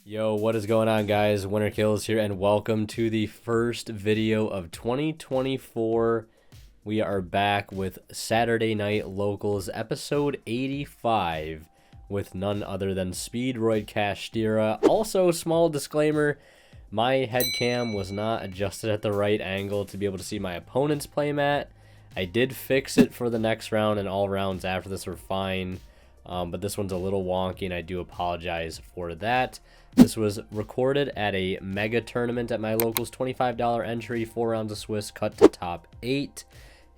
Yo, what is going on, guys? Winter Kills here, and welcome to the first video of 2024. We are back with Saturday Night Locals, episode 85, with none other than Speedroid Kashtira. Also, small disclaimer, my head cam was not adjusted at the right angle to be able to see my opponent's playmat. I did fix it for the next round, and all rounds after this were fine. But this one's a little wonky, and I do apologize for that. This was recorded at a mega tournament at my locals, $25 entry, 4 rounds of Swiss, cut to top 8.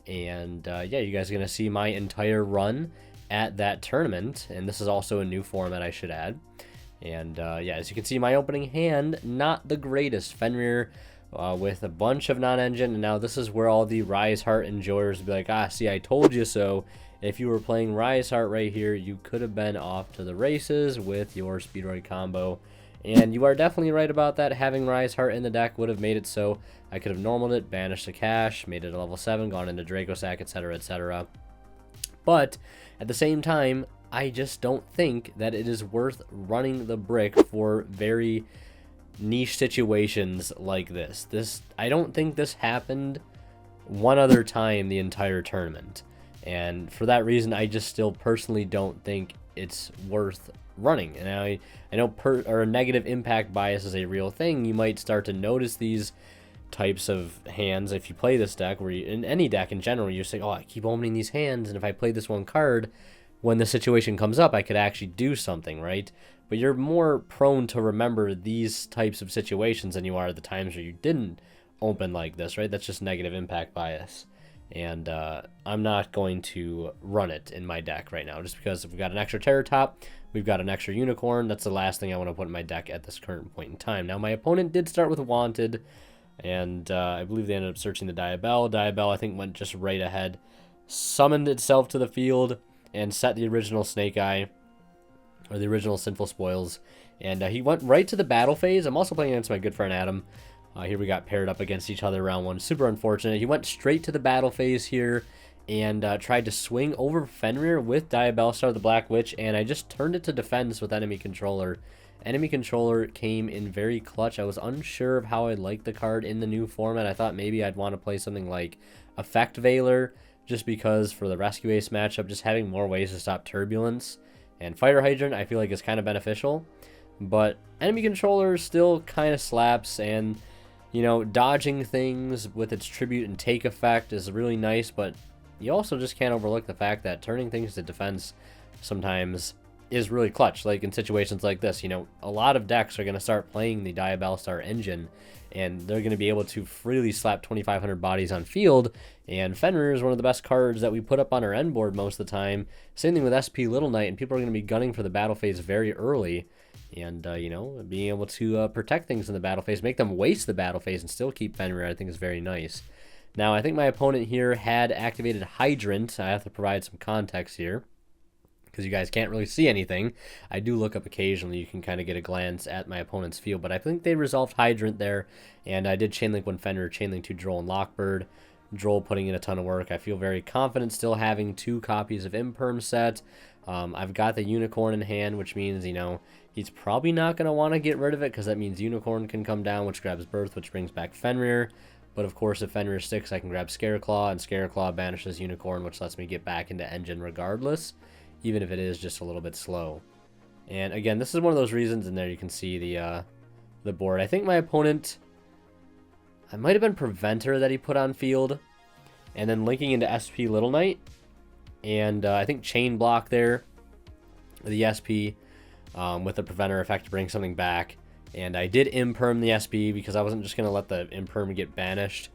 And yeah, you guys are going to see my entire run at that tournament. And this is also a new format, I should add. And yeah, as you can see, my opening hand, not the greatest. Fenrir with a bunch of non-engine. And now this is where all the Rise Heart enjoyers will be like, ah, see, I told you so. If you were playing Rise Heart right here, you could have been off to the races with your Speedroid combo. And you are definitely right about that. Having Rise Heart in the deck would have made it so I could have normaled it, banished the cash, made it a level 7, gone into Draco Sack, etc., etc. But at the same time, I just don't think that it is worth running the brick for very niche situations like this. I don't think this happened one other time the entire tournament. And for that reason, I just still personally don't think it's worth running. And I know negative impact bias is a real thing. You might start to notice these types of hands if you play this deck, where in any deck in general, you say, oh, I keep opening these hands, and if I play this one card, when the situation comes up, I could actually do something, right? But you're more prone to remember these types of situations than you are the times where you didn't open like this, right? That's just negative impact bias. And I'm not going to run it in my deck right now, just because we've got an extra Terror Top, we've got an extra Unicorn. That's the last thing I want to put in my deck at this current point in time. Now, my opponent did start with Wanted, and I believe they ended up searching the Diabell. Diabell, I think, went just right ahead, summoned itself to the field, and set the original Snake Eye, or the original Sinful Spoils. And he went right to the battle phase. I'm also playing against my good friend Adam. Here we got paired up against each other round 1. Super unfortunate. He went straight to the battle phase here and tried to swing over Fenrir with Diabellstar, the Black Witch, and I just turned it to defense with Enemy Controller. Enemy Controller came in very clutch. I was unsure of how I liked the card in the new format. I thought maybe I'd want to play something like Effect Veiler, just because for the Rescue Ace matchup, just having more ways to stop Turbulence. And Fire Hydrant, I feel like, is kind of beneficial. But Enemy Controller still kind of slaps, and you know, dodging things with its tribute and take effect is really nice, but you also just can't overlook the fact that turning things to defense sometimes is really clutch. Like in situations like this, you know, a lot of decks are going to start playing the Diabellstar engine, and they're going to be able to freely slap 2,500 bodies on field, and Fenrir is one of the best cards that we put up on our end board most of the time. Same thing with SP Little Knight, and people are going to be gunning for the battle phase very early. And, you know, being able to protect things in the battle phase, make them waste the battle phase and still keep Fenrir, I think is very nice. Now, I think my opponent here had activated Hydrant. I have to provide some context here, because you guys can't really see anything. I do look up occasionally. You can kind of get a glance at my opponent's field, but I think they resolved Hydrant there, and I did Chainlink when Fenrir, Chainlink to Droll and Lockbird. Droll putting in a ton of work. I feel very confident still having 2 copies of Imperm set. I've got the Unicorn in hand, which means, you know, he's probably not going to want to get rid of it, because that means Unicorn can come down, which grabs Birth, which brings back Fenrir. But of course, if Fenrir sticks, I can grab Scareclaw, and Scareclaw banishes Unicorn, which lets me get back into engine regardless, even if it is just a little bit slow. And again, this is one of those reasons, and there you can see the board. I think my opponent, I might have been Preventer that he put on field, and then linking into SP Little Knight, and I think Chain Block there, the SP, with the Preventer effect to bring something back. And I did Imperm the SP because I wasn't just going to let the Imperm get banished,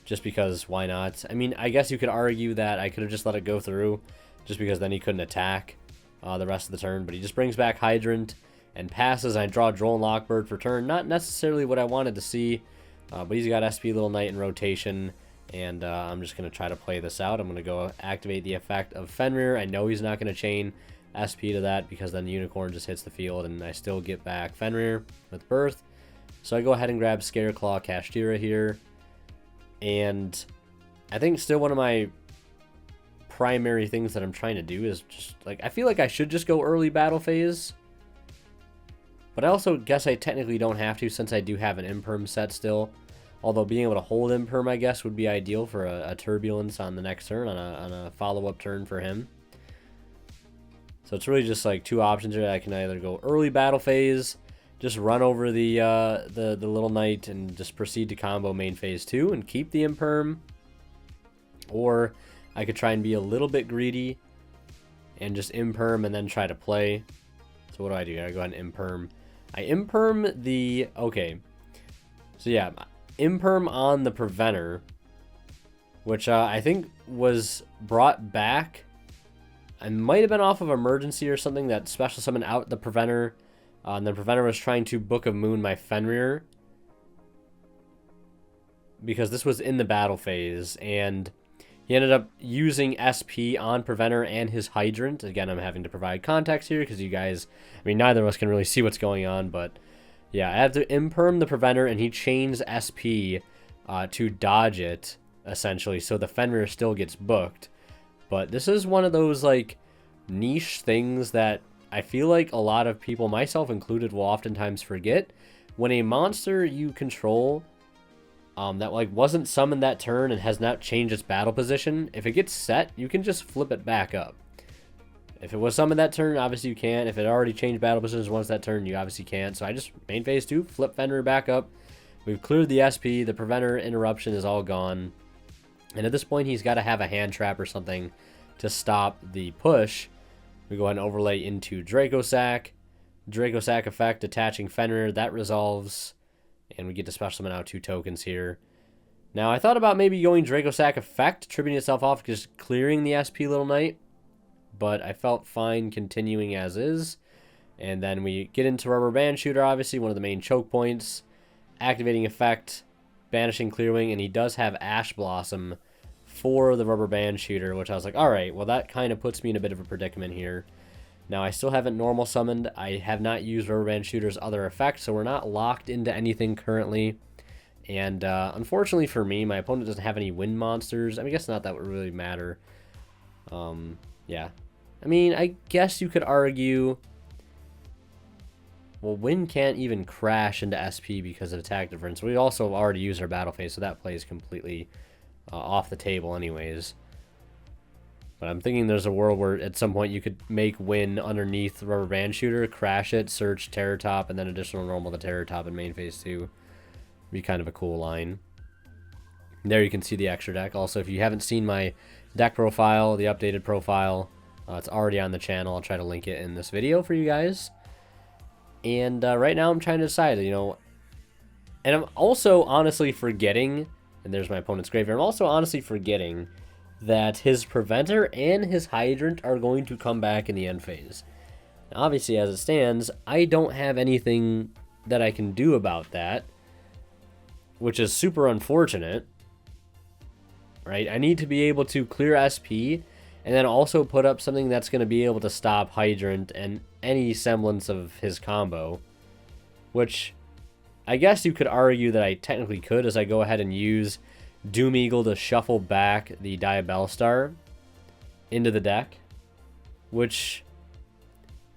just because why not? I mean, I guess you could argue that I could have just let it go through, just because then he couldn't attack the rest of the turn. But he just brings back Hydrant and passes, and I draw Droll and Lockbird for turn. Not necessarily what I wanted to see, but he's got SP Little Knight in rotation, and I'm just going to try to play this out. I'm going to go activate the effect of Fenrir. I know he's not going to chain SP to that, because then the Unicorn just hits the field, and I still get back Fenrir with Birth. So I go ahead and grab Scareclaw Kashtira here, and I think still one of my primary things that I'm trying to do is just, like, I feel like I should just go early battle phase, But I also guess I technically don't have to since I do have an Imperm set still. Although being able to hold Imperm, I guess, would be ideal for a Turbulence on the next turn, on a follow-up turn for him. So it's really just like two options here. I can either go early battle phase, just run over the little knight and just proceed to combo main phase 2 and keep the Imperm. Or I could try and be a little bit greedy and just Imperm and then try to play. So what do? I go ahead and Imperm. I Imperm the... Okay. So yeah, Imperm on the Preventer, which I think was brought back. I might have been off of Emergency or something that special summoned out the Preventer. And the Preventer was trying to Book of Moon my Fenrir, because this was in the battle phase, and he ended up using SP on Preventer and his Hydrant. Again, I'm having to provide context here because you guys, I mean, neither of us can really see what's going on, but yeah, I had to Imperm the Preventer, and he chains SP to dodge it, essentially, so the Fenrir still gets booked. But this is one of those, like, niche things that I feel like a lot of people, myself included, will oftentimes forget. When a monster you control that like wasn't summoned that turn and has not changed its battle position, if it gets set, you can just flip it back up. If it was summoned that turn, obviously you can't. If it already changed battle positions once that turn, you obviously can't. So I just main phase 2, flip Fenrir back up. We've cleared the SP. The Preventer interruption is all gone. And at this point, he's got to have a hand trap or something to stop the push. We go ahead and overlay into Draco Sack. Draco Sack effect, attaching Fenrir. That resolves. And we get to special summon out 2 tokens here. Now, I thought about maybe going Draco Sack effect, tripping itself off, just clearing the SP Little Knight. But I felt fine continuing as is. And then we get into Rubber Band Shooter, obviously, one of the main choke points. Activating effect, banishing Clearwing, and he does have Ash Blossom for the Rubber Band Shooter, which I was like, alright, well that kind of puts me in a bit of a predicament here. Now, I still haven't normal summoned. I have not used Rubber Band Shooter's other effects, so we're not locked into anything currently. And unfortunately for me, my opponent doesn't have any wind monsters. I mean, I guess not that would really matter. Yeah. I mean, I guess you could argue... Well, wind can't even crash into SP because of attack difference. We also already used our battle phase, so that play is completely off the table anyways. But I'm thinking there's a world where at some point you could make wind underneath the Rubber Band Shooter, crash it, search Terror Top, and then additional normal to Terror Top in main phase 2. Be kind of a cool line. There you can see the extra deck. Also, if you haven't seen my deck profile, the updated profile, it's already on the channel. I'll try to link it in this video for you guys. And right now I'm trying to decide, you know, and I'm also honestly forgetting, and there's my opponent's graveyard, I'm also honestly forgetting that his Preventer and his Hydrant are going to come back in the end phase. Now, obviously, as it stands, I don't have anything that I can do about that, which is super unfortunate, right? I need to be able to clear SP and then also put up something that's going to be able to stop Hydrant and any semblance of his combo, which I guess you could argue that I technically could, as I go ahead and use Doom Eagle to shuffle back the Diabellstar into the deck, which,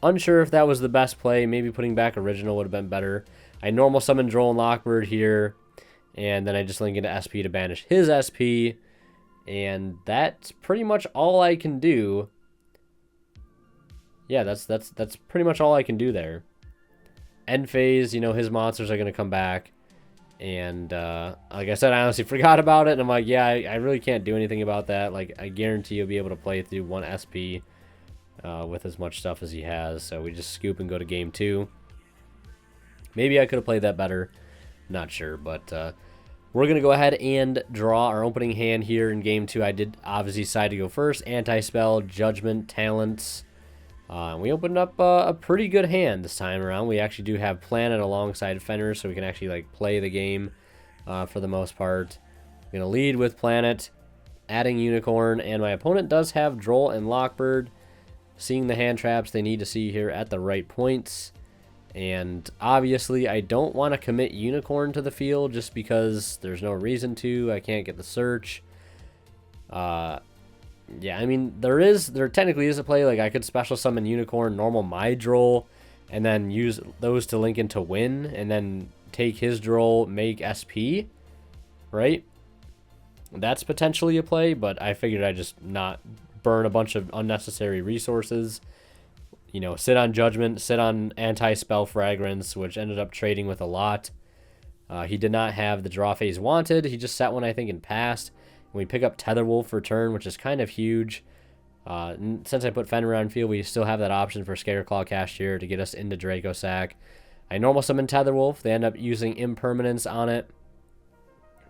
unsure if that was the best play. Maybe putting back Original would have been better. I normal summon Droll and Lockbird here, and then I just link into SP to banish his SP, and that's pretty much all I can do. Yeah, that's pretty much all I can do there. End phase, you know, his monsters are going to come back. And like I said, I honestly forgot about it. And I'm like, yeah, I really can't do anything about that. Like, I guarantee you'll be able to play through 1 SP with as much stuff as he has. So we just scoop and go to game 2. Maybe I could have played that better. Not sure. But we're going to go ahead and draw our opening hand here in game 2. I did obviously decide to go first. Anti-Spell, Judgment, Talents. We opened up a pretty good hand this time around. We actually do have Planet alongside Fenrir, so we can actually like play the game for the most part. I'm going to lead with Planet, adding Unicorn, and my opponent does have Droll and Lockbird, seeing the hand traps they need to see here at the right points. And obviously, I don't want to commit Unicorn to the field just because there's no reason to. I can't get the search. Yeah, I mean, there technically is a play, like I could special summon Unicorn, normal my Droll, and then use those to link into win, and then take his droll, make SP, right? That's potentially a play, but I figured I'd just not burn a bunch of unnecessary resources. You know, sit on Judgment, sit on Anti-Spell Fragrance, which ended up trading with a lot. He did not have the draw phase wanted. He just set one, I think, and passed. And we pick up Tetherwolf for turn, which is kind of huge. Since I put Fenrir on field, we still have that option for Scareclaw Kashtira to get us into Draco Sack. I normal summon Tetherwolf. They end up using Impermanence on it.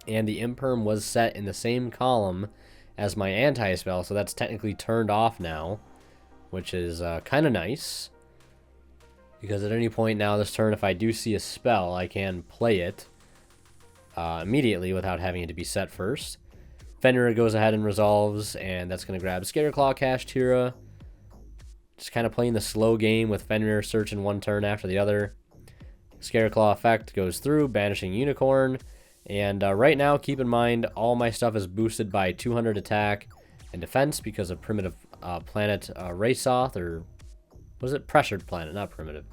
And the Imperm was set in the same column as my Anti-Spell, so that's technically turned off now, which is kind of nice. Because at any point now this turn, if I do see a spell, I can play it immediately without having it to be set first. Fenrir goes ahead and resolves, and that's going to grab Scareclaw Kashtira. Just kind of playing the slow game with Fenrir searching one turn after the other. Scareclaw effect goes through, banishing Unicorn. And right now, keep in mind, all my stuff is boosted by 200 attack and defense because of Primitive Planet Raysoth, or was it Pressured Planet, not Primitive.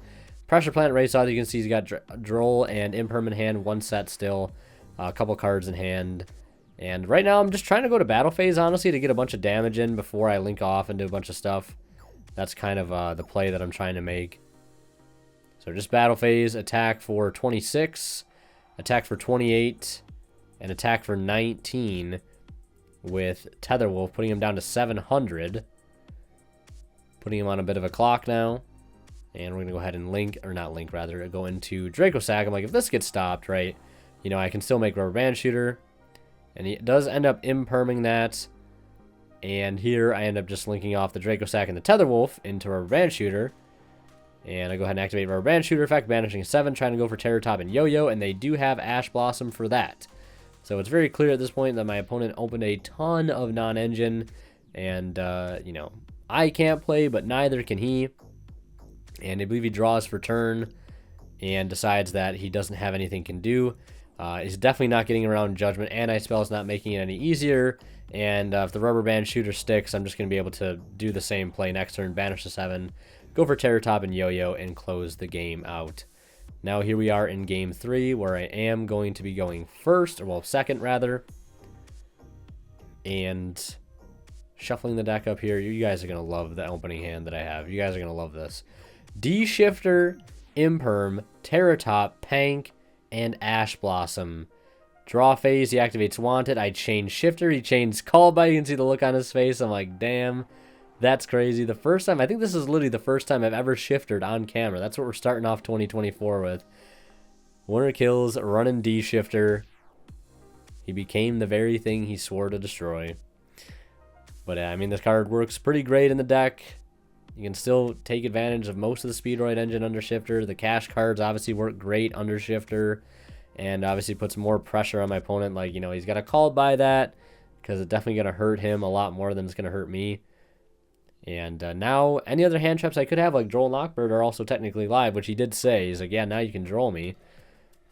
Pressure Planet Raysoth, you can see he's got Droll and Impermanent hand, one set still, a couple cards in hand. And right now, I'm just trying to go to battle phase, honestly, to get a bunch of damage in before I link off and do a bunch of stuff. That's kind of the play that I'm trying to make. So just battle phase, attack for 26, attack for 28, and attack for 19 with Tetherwolf, putting him down to 700. Putting him on a bit of a clock now. And we're going to go ahead and link, or not link, rather, go into Draco Sack. I'm like, if this gets stopped, right, you know, I can still make Rubber Band Shooter. And he does end up imperming that. And here I end up just linking off the Draco Sack and the Tetherwolf into Rubber Band Shooter. And I go ahead and activate Rubber Band Shooter effect, banishing 7, trying to go for Terror Top and Yo-Yo, and they do have Ash Blossom for that. So it's very clear at this point that my opponent opened a ton of non-engine, and, you know, I can't play, but neither can he. And I believe he draws for turn and decides that he doesn't have anything can do. He's definitely not getting around Judgment. Anti-Spell is not making it any easier. And if the Rubber Band Shooter sticks, I'm just going to be able to do the same play next turn, banish the 7, go for Terror Top and Yo-Yo, and close the game out. Now here we are in game 3, where I am going to be going first, or well, second rather. And shuffling the deck up here, you guys are going to love the opening hand that I have. You guys are going to love this. D-Shifter, Imperm, Terror Top, Pank, and Ash Blossom. Draw phase, he activates Wanted. I change Shifter, he chains Call By. You can see the look on his face. I'm like, damn. That's crazy. The first time, I think this is literally the first time I've ever shifted on camera. That's what we're starting off 2024 with. Winner kills, running D-Shifter. He became the very thing he swore to destroy. But, I mean, this card works pretty great in the deck. You can still take advantage of most of the Speedroid engine under Shifter. The cash cards obviously work great under Shifter. And obviously puts more pressure on my opponent. Like, you know, he's got to call by that, because it's definitely going to hurt him a lot more than it's going to hurt me. And now, any other hand traps I could have, like Droll and Lockbird, are also technically live, which he did say. He's like, yeah, now you can Droll me.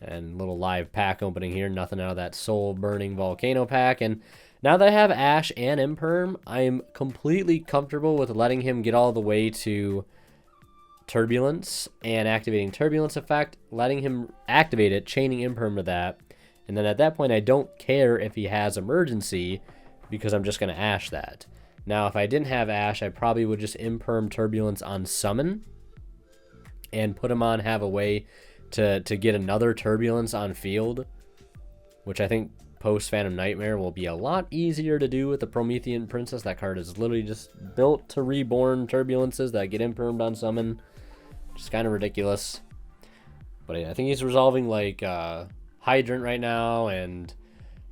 And little live pack opening here. Nothing out of that soul-burning volcano pack. And now that I have Ash and Imperm, I'm completely comfortable with letting him get all the way to Turbulence and activating Turbulence effect, letting him activate it, chaining Imperm to that. And then at that point, I don't care if he has Emergency, because I'm just going to Ash that. Now, if I didn't have Ash, I probably would just Imperm Turbulence on Summon and put him on, have a way to get another Turbulence on field, which I think post Phantom Nightmare will be a lot easier to do with the Promethean Princess. That card is literally just built to reborn Turbulences that get Impermed on Summon, which is kind of ridiculous. But yeah, I think he's resolving like Hydrant right now, and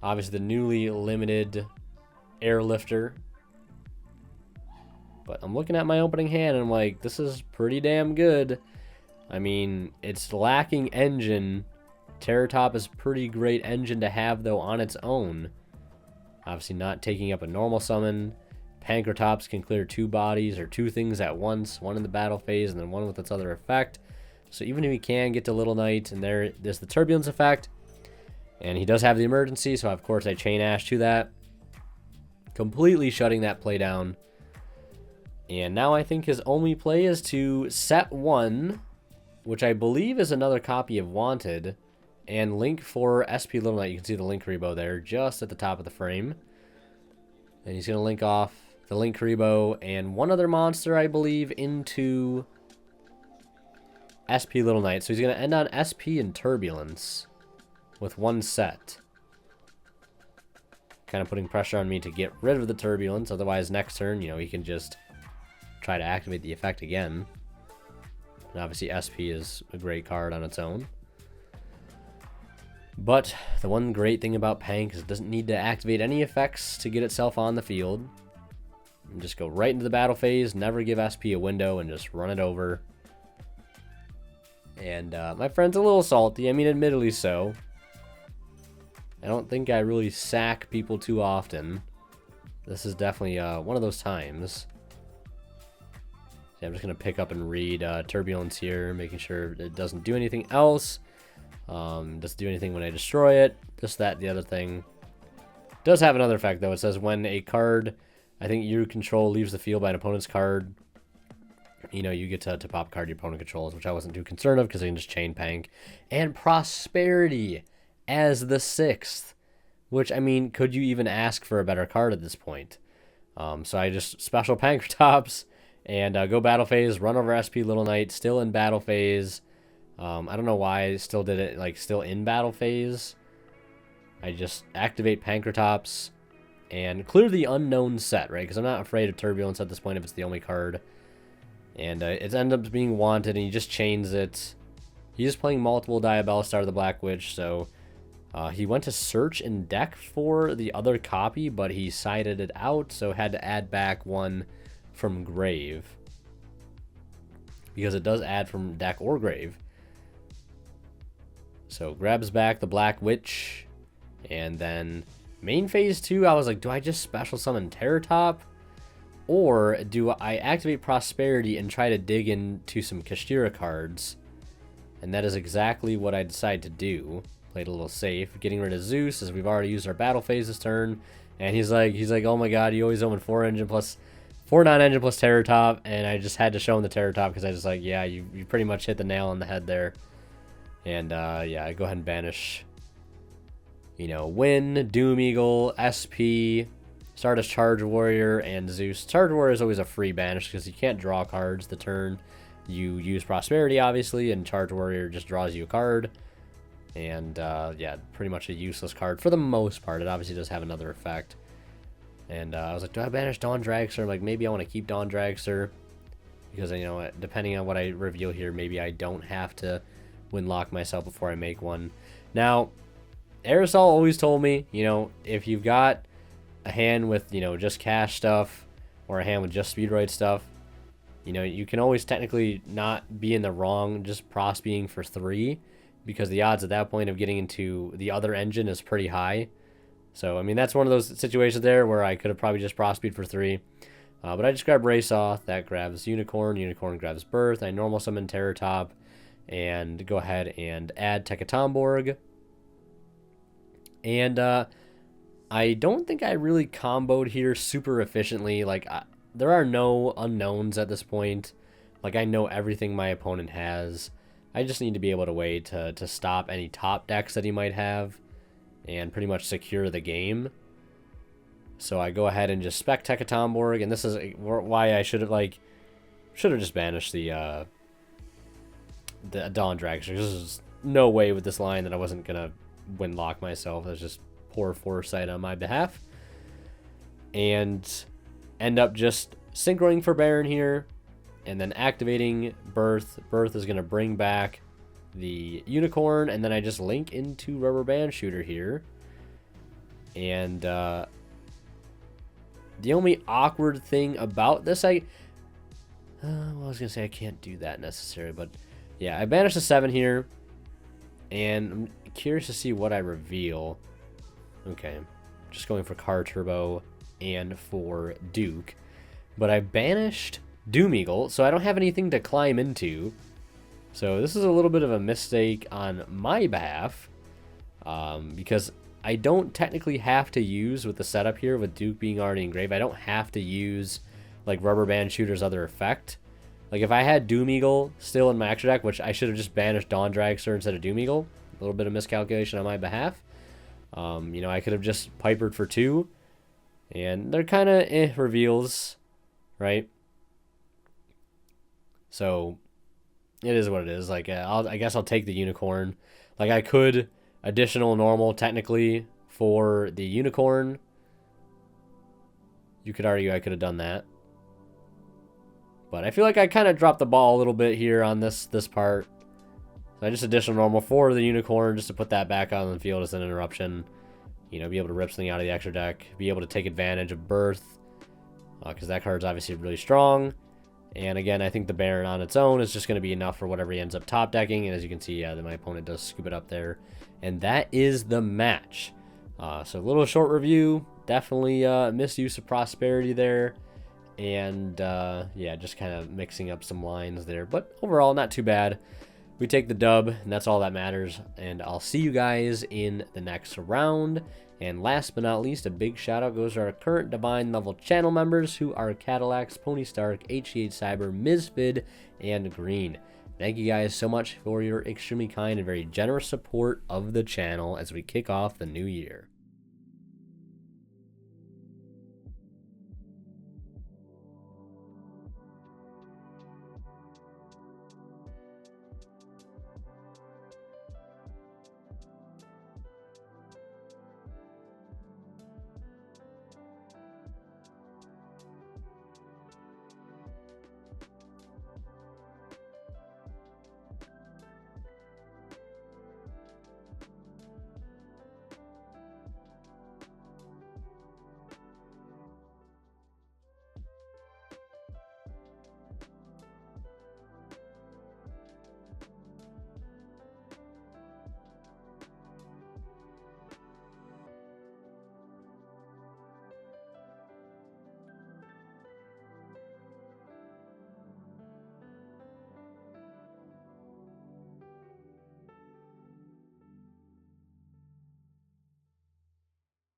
obviously the newly limited Airlifter. But I'm looking at my opening hand and I'm like, this is pretty damn good. I mean, it's lacking engine. Terror Top is a pretty great engine to have, though, on its own. Obviously not taking up a normal summon. Pankratops can clear 2 bodies or 2 things at once. One in the battle phase and then one with its other effect. So even if he can get to Little Knight, and there's the Turbulence effect. And he does have the Emergency, so of course I chain Ash to that. Completely shutting that play down. And now I think his only play is to set 1 which I believe is another copy of Wanted, and Link for SP Little Knight. You can see the Link Rebo there just at the top of the frame. And he's going to link off the Link Rebo and one other monster, I believe, into SP Little Knight. So he's going to end on SP and Turbulence with one set. Kind of putting pressure on me to get rid of the Turbulence. Otherwise, next turn, you know, he can just try to activate the effect again. And obviously, SP is a great card on its own. But the one great thing about Pank is it doesn't need to activate any effects to get itself on the field. And just go right into the battle phase, never give SP a window, and just run it over. And my friend's a little salty. I mean, admittedly so. I don't think I really sack people too often. This is definitely one of those times. So I'm just going to pick up and read Turbulence here, making sure it doesn't do anything else. Doesn't do anything when I destroy it. Just that, the other thing. Does have another effect, though. It says when a card, I think you control, leaves the field by an opponent's card, you know, you get to pop card your opponent controls, which I wasn't too concerned of because I can just chain Pank. And Prosperity as the 6th, which, I mean, could you even ask for a better card at this point? So I just special Pankratops and go battle phase, run over SP Little Knight, still in battle phase. I don't know why I still did it, like, still in battle phase. I just activate Pankratops and clear the unknown set, right? Because I'm not afraid of Turbulence at this point if it's the only card. And it ends up being Wanted, and he just chains it. He's just playing multiple Diabellstar the Black Witch, so he went to search in deck for the other copy, but he sided it out, so had to add back one from grave. Because it does add from deck or grave. So grabs back the Black Witch, and then main phase 2, I was like, do I just special summon Terratop? Or do I activate Prosperity and try to dig into some Kashtira cards? And that is exactly what I decided to do. Played a little safe, getting rid of Zeus, as we've already used our battle phase this turn. And he's like, oh my god, you always own 4 non-engine plus Terratop, and I just had to show him the Terratop because I was like, yeah, you pretty much hit the nail on the head there. And, yeah, I go ahead and banish, you know, Win, Doom Eagle, SP, Stardust Charge Warrior, and Zeus. Charge Warrior is always a free banish because you can't draw cards the turn you use Prosperity, obviously, and Charge Warrior just draws you a card. And, yeah, pretty much a useless card for the most part. It obviously does have another effect. And I was like, do I banish Dawn Dragster? I'm like, maybe I want to keep Dawn Dragster. Because, you know, depending on what I reveal here, maybe I don't have to win-lock myself before I make one. Now, Aerosol always told me, you know, if you've got a hand with, you know, just cash stuff, or a hand with just Speedroid stuff, you know, you can always technically not be in the wrong just Prospeing for 3, because the odds at that point of getting into the other engine is pretty high. So, I mean, that's one of those situations there where I could have probably just Prospeed for 3. But I just grab Race Off, that grabs Unicorn, Unicorn grabs Birth, I normal summon Terratop, and go ahead and add Tekatomborg. And I don't think I really comboed here super efficiently. Like, there are no unknowns at this point. Like, I know everything my opponent has. I just need to be able to wait to stop any top decks that he might have and pretty much secure the game. So I go ahead and just spec Tekatomborg, and this is why I should have just banished the Dawn Dragster. There's no way with this line that I wasn't gonna win-lock myself. That's just poor foresight on my behalf. And end up just synchroing for Baron here, and then activating Birth. Birth is gonna bring back the Unicorn, and then I just link into Rubber Band Shooter here. And the only awkward thing about this, well, I was gonna say I can't do that necessarily, but yeah, I banished the 7 here, and I'm curious to see what I reveal. Okay, just going for Car Turbo and for Duke, but I banished Doom Eagle, so I don't have anything to climb into. So this is a little bit of a mistake on my behalf, because I don't technically have to use, with the setup here, with Duke being already engraved, I don't have to use like Rubber Band Shooter's other effect. Like, if I had Doom Eagle still in my extra deck, which I should have just banished Dawn Dragster instead of Doom Eagle, a little bit of miscalculation on my behalf. You know, I could have just Pipered for 2, and they're kind of reveals, right? So it is what it is. Like, I guess I'll take the Unicorn. Like, I could additional normal technically for the Unicorn. You could argue I could have done that. But I feel like I kind of dropped the ball a little bit here on this part. So I just additional normal for the Unicorn just to put that back on the field as an interruption. You know, be able to rip something out of the extra deck. Be able to take advantage of Birth. Because that card's obviously really strong. And again, I think the Baron on its own is just going to be enough for whatever he ends up top decking. And as you can see, yeah, my opponent does scoop it up there. And that is the match. So a little short review. Definitely misuse of Prosperity there. And yeah, just kind of mixing up some lines there. But overall, not too bad. We take the dub, and that's all that matters. And I'll see you guys in the next round. And last but not least, a big shout out goes to our current Divine level channel members, who are Cadillacs, Pony Stark, HGH Cyber, Mizfid, and Green. Thank you guys so much for your extremely kind and very generous support of the channel as we kick off the new year.